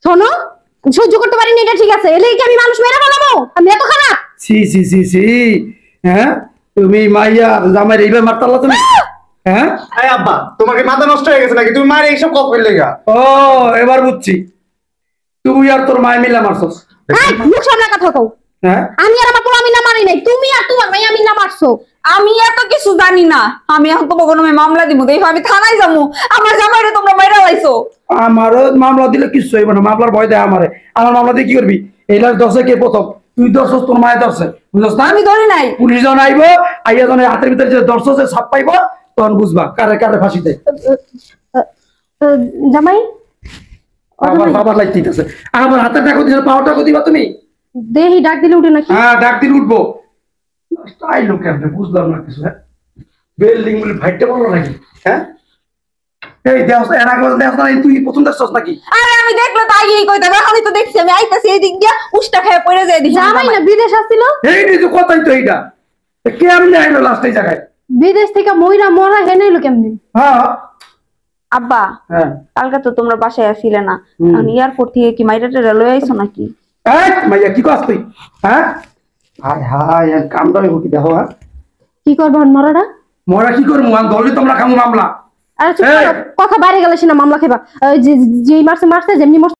শোনো, সহ্য করতে পারিনি এটা ঠিক আছে, এলেই কি আমি মানুষ মেরে ফেলাবো? আমি এত খারাপ? সি সি সি সি, হ্যাঁ তুমি মাইয়া জামাই এইবার মারতালা তুমি? হ্যাঁ এই আব্বা, তোমাকে মাথা নষ্ট হয়ে গেছে নাকি? তুমি মায়ের এইসব কখন করলে গা? ও এবার বুঝছি, তুই আর তোর মায় মিলা মারছস। এই মুখ সামনে কথা কও। হ্যাঁ আমি আর আমার পোলা মিলা মারি নাই, তুমি আর তোমার মাইয়া মিলা মারছো। আমি এত কিছু জানি না। আমি এখন তোমাকে কোনো মামলা দিব, দেখো আমি থানায় যাবো। আমার জামাইরে তোমরা মাইরা লাইছো। আমারও মামলা দিলে কিছু হইব না, মামলার ভয় দেয় আমারে। আমার মামলা দিয়ে কি করবি? এইটার দশে কে প্রথম? তুই দর্শস, তোর মায়ের দর্শে, বুঝছস না? আমি ধরি নাই। পুলিশ জন আইব, আইয়া জনের হাতের ভিতরে যে দর্শসে ছাপ পাইব, তখন বুঝবা কারে কারে ফাঁসি দেয়। জামাই আবার বাবার লাইট দিতেছে, আমার হাতের টাকা দিলে পাওয়ার টাকা দিবা তুমি? দেহি ডাক দিলে উঠে নাকি? হ্যাঁ ডাক দিন উঠবো। স্টাইল লোক কেমনে বুঝলাম না কিছু। হ্যাঁ বিল্ডিং বলে ভাইটে বলো নাকি? হ্যাঁ এই দেওস এর আগে দেওস না, তুই প্রথম দেখছস নাকি? আরে আমি দেখলে তো আগেই কইতাম, আমি তো দেখছি। আমি আইতাছি এই দিক দিয়া উষ্টা খেয়ে পড়ে যায় দেখি। জামাই না বিদেশ আসছিল? এইটাই তো কথাই তো এইটা। কেমনে আইলো লাস্ট এই জায়গায়? বিদেশ থেকে মইরা মরা হেনে এলো কেমনে? হ্যাঁ আব্বা হ্যাঁ কালকে তো তোমরা বাসায় আসিলে না, এখন এয়ারপোর্ট থেকে কি মাইরা টেরা লয়ে আইছো নাকি? এই মাইয়া কি কস তুই? হ্যাঁ হায় হায় এর কামটা হইব কি দেখো। হ্যাঁ কি করবো মরাটা? মোরা কি করবো? আমি ধরলে তোমরা খামু মামলা। আরে চুপ করো, কথা বাইরে গেলে সে না মামলা খেবা। যে মারছে মারছে, যেমনি